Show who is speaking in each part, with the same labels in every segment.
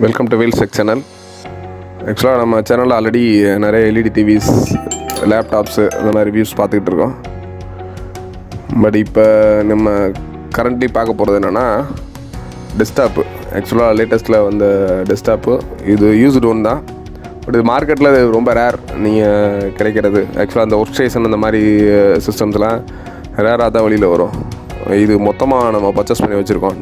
Speaker 1: Welcome to wheels tech channel. ஆக்சுவலாக நம்ம சேனலில் ஆல்ரெடி நிறைய எல்இடி டிவிஸ், லேப்டாப்ஸு அந்த மாதிரி ரிவ்யூஸ் பார்த்துக்கிட்டு இருக்கோம். பட் இப்போ நம்ம கரண்ட்லி பார்க்க போகிறது என்னென்னா டெஸ்க்டாப்பு. ஆக்சுவலாக லேட்டஸ்ட்டில் வந்த டெஸ்க்டாப்பு இது யூஸ்டு ஒன் தான். பட் இது மார்க்கெட்டில் ரொம்ப ரேர் நீங்கள் கிடைக்கிறது. ஆக்சுவலாக அந்த ஒர்க் ஸ்டேஷன் அந்த மாதிரி சிஸ்டம்ஸ்லாம் ரேராக தான் வெளியில் வரும். இது மொத்தமாக நம்ம பர்ச்சேஸ் பண்ணி வச்சுருக்கோம்.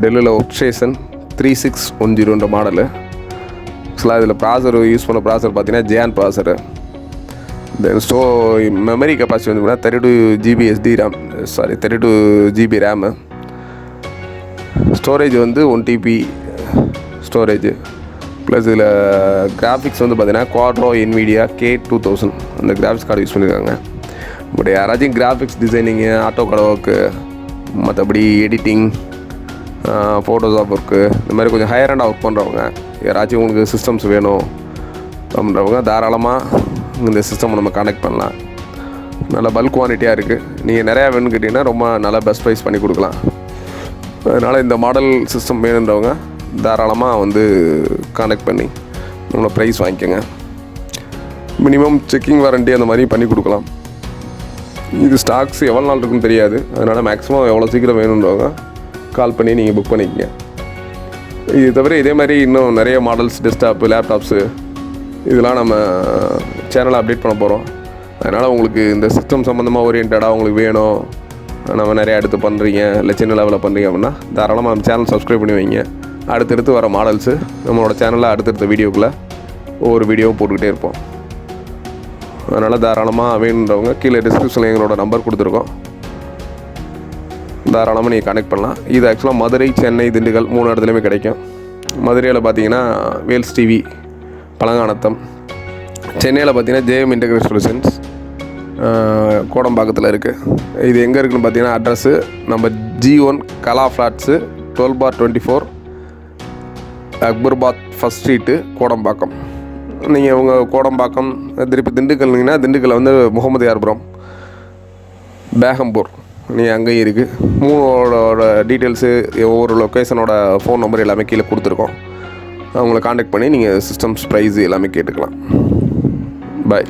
Speaker 1: டெல்லில் ஒர்க் ஸ்டேஷன் 3610 மாடலு. ஆக்சுவலாக இதில் ப்ராசர் யூஸ் பண்ண ப்ராசர் பார்த்தீங்கன்னா ஜியான் ப்ராசரு. தென் மெமரி கெப்பாசிட்டி வந்து 32 GB SD RAM, 32 GB RAM. Storage வந்து 1 TB ஸ்டோரேஜு. ப்ளஸ் இதில் கிராஃபிக்ஸ் வந்து பார்த்தீங்கன்னா குவாட்ரோ NVIDIA K2000 அந்த கிராஃபிக்ஸ் கார்டு யூஸ் பண்ணியிருக்காங்க. பட் யாராச்சும் graphics designing, auto card work, மற்றபடி எடிட்டிங், ஃபோட்டோஷாப் ஒர்க்கு, இந்த மாதிரி கொஞ்சம் ஹையர் ஹேண்டாக ஒர்க் பண்ணுறவங்க, யாராச்சும் உங்களுக்கு சிஸ்டம்ஸ் வேணும் அப்படின்றவங்க தாராளமாக இந்த சிஸ்டம் நம்ம கான்டெக்ட் பண்ணலாம். நல்ல பல்க் குவான்டிட்டியாக இருக்குது. நீங்கள் நிறையா வேணும்னு கேட்டிங்கன்னா ரொம்ப நல்ல பெஸ்ட் ப்ரைஸ் பண்ணி கொடுக்கலாம். அதனால் இந்த மாடல் சிஸ்டம் வேணுன்றவங்க தாராளமாக வந்து கான்டெக்ட் பண்ணி நம்மளோட ப்ரைஸ் வாங்கிக்கோங்க. மினிமம் செக்கிங் வாரண்ட்டி அந்த மாதிரி பண்ணி கொடுக்கலாம். இது ஸ்டாக்ஸ் எவ்வளோ நாள் இருக்குன்னு தெரியாது. அதனால் மேக்ஸிமம் எவ்வளோ சீக்கிரம் வேணுன்றவங்க கால் பண்ணி நீங்கள் புக் பண்ணிக்கங்க. இது தவிர இதே மாதிரி இன்னும் நிறைய மாடல்ஸ், டெஸ்க்டாப்பு, லேப்டாப்ஸு இதெல்லாம் நம்ம சேனலை அப்டேட் பண்ண போகிறோம். அதனால் உங்களுக்கு இந்த சிஸ்டம் சம்மந்தமாக ஓரியன்டாக உங்களுக்கு வேணும், நம்ம நிறையா எடுத்து பண்ணுறீங்க, இல்லை சின்ன லெவலில் பண்ணுறீங்க அப்படின்னா தாராளமாக நம்ம சேனல் சப்ஸ்கிரைப் பண்ணி வைங்க. அடுத்தடுத்து வர மாடல்ஸு நம்மளோட சேனலில் அடுத்தடுத்த வீடியோக்குள்ளே ஒவ்வொரு வீடியோவும் போட்டுக்கிட்டே இருப்போம். அதனால் தாராளமாக வேணுன்றவங்க கீழே டிஸ்கிரிப்ஷனில் எங்களோட நம்பர் கொடுத்துருக்கோம், தாராளமாக நீங்கள் கனெக்ட் பண்ணலாம். இது ஆக்சுவலாக மதுரை, சென்னை, திண்டுக்கல் 3 இடத்துலையுமே கிடைக்கும். மதுரையில் பார்த்தீங்கன்னா வேல்ஸ் டிவி, பழங்கானத்தம். சென்னையில் பார்த்தீங்கன்னா JM இன்டகிரேட் சொல்யூஷன்ஸ் கோடம்பாக்கத்தில் இருக்குது. இது எங்கே இருக்குதுன்னு பார்த்தீங்கன்னா அட்ரஸ்ஸு நம்ம G1 கலா ஃப்ளாட்ஸு 12/24 அக்பர்பாத் ஃபஸ்ட் ஸ்ட்ரீட்டு, கோடம்பாக்கம். நீங்கள் உங்கள் கோடம்பாக்கம் திருப்பி திண்டுக்கல்னிங்கன்னா திண்டுக்கல்ல வந்து முகமது யார்புரம், பேகம்பூர் நீங்கள் அங்கேயும் இருக்குது. 3ஓட டீட்டெயில்ஸு, ஒவ்வொரு லொக்கேஷனோட ஃபோன் நம்பர் எல்லாமே கீழே கொடுத்துருக்கோம். அவங்கள கான்டாக்ட் பண்ணி நீங்கள் சிஸ்டம்ஸ் ப்ரைஸ் எல்லாமே கேட்டுக்கலாம். பாய்.